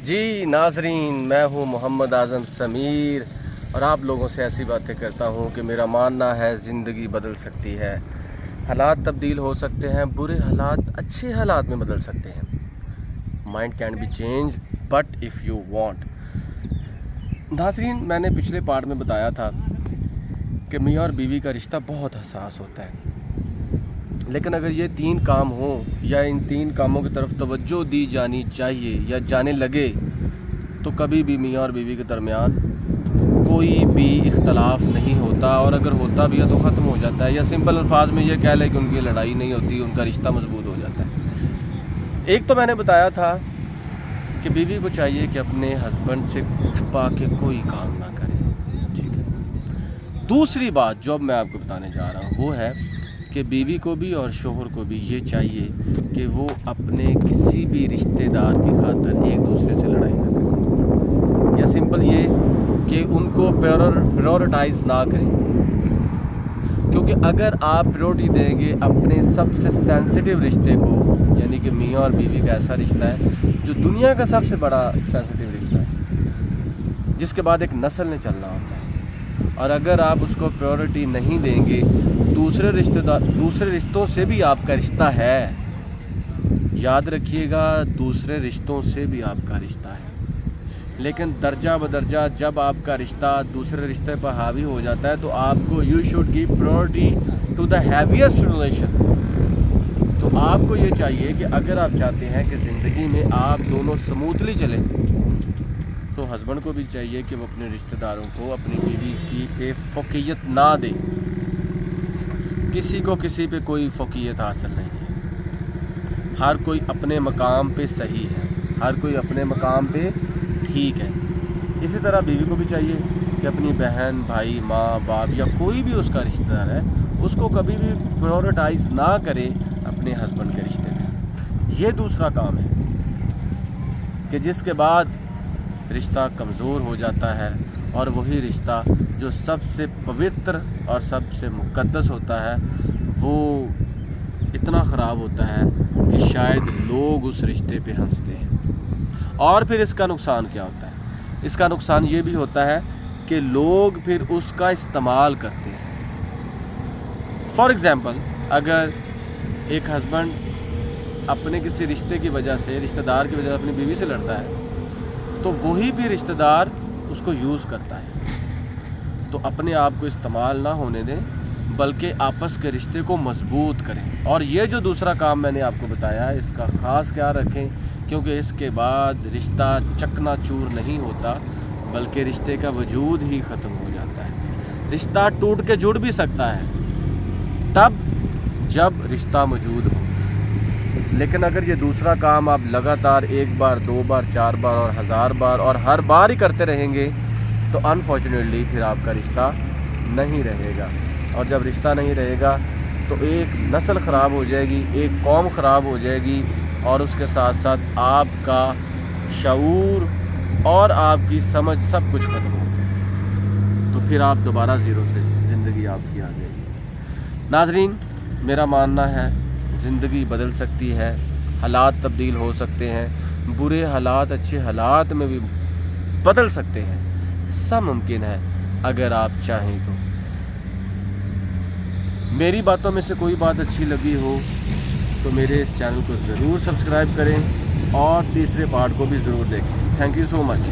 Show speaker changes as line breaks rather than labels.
جی ناظرین، میں ہوں محمد اعظم سمیر اور آپ لوگوں سے ایسی باتیں کرتا ہوں کہ میرا ماننا ہے زندگی بدل سکتی ہے، حالات تبدیل ہو سکتے ہیں، برے حالات اچھے حالات میں بدل سکتے ہیں. Mind can be change but if you want. ناظرین، میں نے پچھلے پارٹ میں بتایا تھا کہ میاں اور بیوی کا رشتہ بہت حساس ہوتا ہے، لیکن اگر یہ 3 کام ہوں یا ان 3 کاموں کی طرف توجہ دی جانی چاہیے یا جانے لگے تو کبھی بھی میاں اور بیوی کے درمیان کوئی بھی اختلاف نہیں ہوتا، اور اگر ہوتا بھی ہے تو ختم ہو جاتا ہے، یا سمپل الفاظ میں یہ کہہ لیں کہ ان کی لڑائی نہیں ہوتی، ان کا رشتہ مضبوط ہو جاتا ہے. ایک تو میں نے بتایا تھا کہ بیوی کو چاہیے کہ اپنے ہسبینڈ سے چھپا کے کوئی کام نہ کرے. ٹھیک ہے. دوسری بات جو اب میں آپ کو بتانے جا رہا ہوں وہ ہے کہ بیوی کو بھی اور شوہر کو بھی یہ چاہیے کہ وہ اپنے کسی بھی رشتہ دار کی خاطر ایک دوسرے سے لڑائی نہ کریں، یا سمپل یہ کہ ان کو پریورٹائز نہ کریں. کیونکہ اگر آپ پریورٹی دیں گے اپنے سب سے سینسٹیو رشتے کو، یعنی کہ میاں اور بیوی کا ایسا رشتہ ہے جو دنیا کا سب سے بڑا سینسٹیو رشتہ ہے، جس کے بعد ایک نسل نے چلنا ہوتا ہے، اور اگر آپ اس کو پریورٹی نہیں دیں گے دوسرے رشتوں سے بھی آپ کا رشتہ ہے. یاد رکھیے گا، دوسرے رشتوں سے بھی آپ کا رشتہ ہے، لیکن درجہ بدرجہ جب آپ کا رشتہ دوسرے رشتے پر حاوی ہو جاتا ہے تو آپ کو you should give priority to the heaviest relation. تو آپ کو یہ چاہیے کہ اگر آپ چاہتے ہیں کہ زندگی میں آپ دونوں سموتھلی چلیں تو ہسبینڈ کو بھی چاہیے کہ وہ اپنے رشتہ داروں کو اپنی بیوی کی پہ فوقیت نہ دے. کسی کو کسی پہ کوئی فوقیت حاصل نہیں ہے، ہر کوئی اپنے مقام پہ صحیح ہے، ہر کوئی اپنے مقام پہ ٹھیک ہے. اسی طرح بیوی کو بھی چاہیے کہ اپنی بہن، بھائی، ماں، باپ یا کوئی بھی اس کا رشتہ دار ہے اس کو کبھی بھی پریورٹائز نہ کرے اپنے ہسبینڈ کے رشتے میں. یہ دوسرا کام ہے کہ جس کے بعد رشتہ کمزور ہو جاتا ہے، اور وہی رشتہ جو سب سے پوتر اور سب سے مقدس ہوتا ہے وہ اتنا خراب ہوتا ہے کہ شاید لوگ اس رشتے پہ ہنستے ہیں. اور پھر اس کا نقصان کیا ہوتا ہے؟ اس کا نقصان یہ بھی ہوتا ہے کہ لوگ پھر اس کا استعمال کرتے ہیں. فار ایگزامپل، اگر ایک ہسبینڈ اپنے کسی رشتے کی وجہ سے، رشتہ دار کی وجہ سے اپنی بیوی سے لڑتا ہے تو وہی بھی رشتہ دار اس کو یوز کرتا ہے. تو اپنے آپ کو استعمال نہ ہونے دیں بلکہ آپس کے رشتے کو مضبوط کریں. اور یہ جو دوسرا کام میں نے آپ کو بتایا ہے اس کا خاص خیال رکھیں، کیونکہ اس کے بعد رشتہ چکنا چور نہیں ہوتا بلکہ رشتے کا وجود ہی ختم ہو جاتا ہے. رشتہ ٹوٹ کے جڑ بھی سکتا ہے تب جب رشتہ موجود ہو، لیکن اگر یہ دوسرا کام آپ لگاتار 1 بار 2 بار 4 بار اور 1000 بار اور ہر بار ہی کرتے رہیں گے تو انفارچونیٹلی پھر آپ کا رشتہ نہیں رہے گا. اور جب رشتہ نہیں رہے گا تو ایک نسل خراب ہو جائے گی، ایک قوم خراب ہو جائے گی، اور اس کے ساتھ ساتھ آپ کا شعور اور آپ کی سمجھ سب کچھ ختم ہو جائے گا. تو پھر آپ دوبارہ زیرو پہ زندگی آپ کی آ جائے گی. ناظرین، میرا ماننا ہے زندگی بدل سکتی ہے، حالات تبدیل ہو سکتے ہیں، برے حالات اچھے حالات میں بھی بدل سکتے ہیں. سب ممکن ہے اگر آپ چاہیں تو. میری باتوں میں سے کوئی بات اچھی لگی ہو تو میرے اس چینل کو ضرور سبسکرائب کریں اور تیسرے پارٹ کو بھی ضرور دیکھیں. Thank you so much.